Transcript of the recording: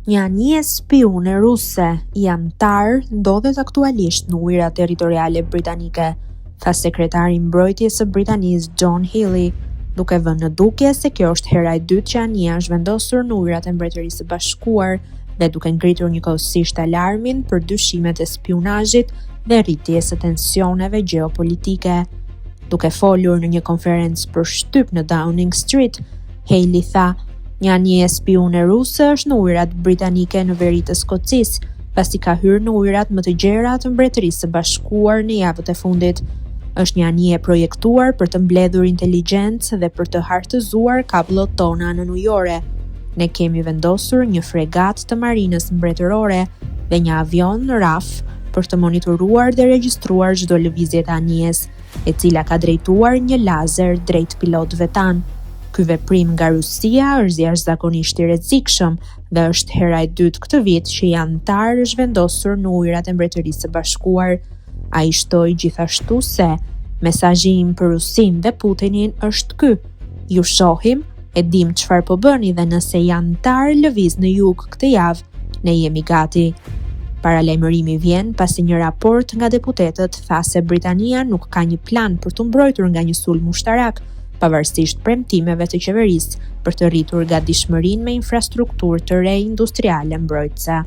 Një anije spiune ruse i antar ndodhet aktualisht në ujërat territoriale britanike, tha sekretari i mbrojtjes së Britanisë John Healey, duke vënë në dukje se kjo është hera e dytë që anija është vendosur në ujërat e Mbretërisë së Bashkuar dhe duke ngritur njëkohësisht alarmin për dyshimet e spionazhit dhe rritjes së tensioneve gjeopolitike. Duke folur në një konferencë për shtyp në Downing Street, Healey tha: "Një anije spiune ruse është në ujërat britanike në veri të Skocisë, pasi ka hyrë në ujërat më të gjera të Mbretërisë së Bashkuar në javët e fundit. Është një anije projektuar për të mbledhur inteligjencë dhe për të hartëzuar kabllot tona në ujore. Ne kemi vendosur një fregat të marinës mbretërore dhe një avion në RAF për të monitoruar dhe regjistruar çdo lëvizje të anijes, e cila ka drejtuar një lazer drejt pilotëve tan. Ky veprim nga Rusia është jashtëzakonisht i rrezikshëm dhe është hera e dytë këtë vit që një antar është vendosur në ujërat e Mbretërisë së Bashkuar." Ai shtoi gjithashtu se mesazhi im për Rusinë dhe Putinin është ky: "Ju shohim, e dim çfarë po bëni dhe nëse një antar lëviz në jug këtë javë, ne jemi gati." Paralajmërimi vjen pasi një raport nga deputetët tha se Britania nuk ka një plan për të mbrojtur nga një sulm ushtarak, pavarësisht premtimeve të qeverisë për të rritur gatishmërinë me infrastrukturë të re industriale mbrojtëse.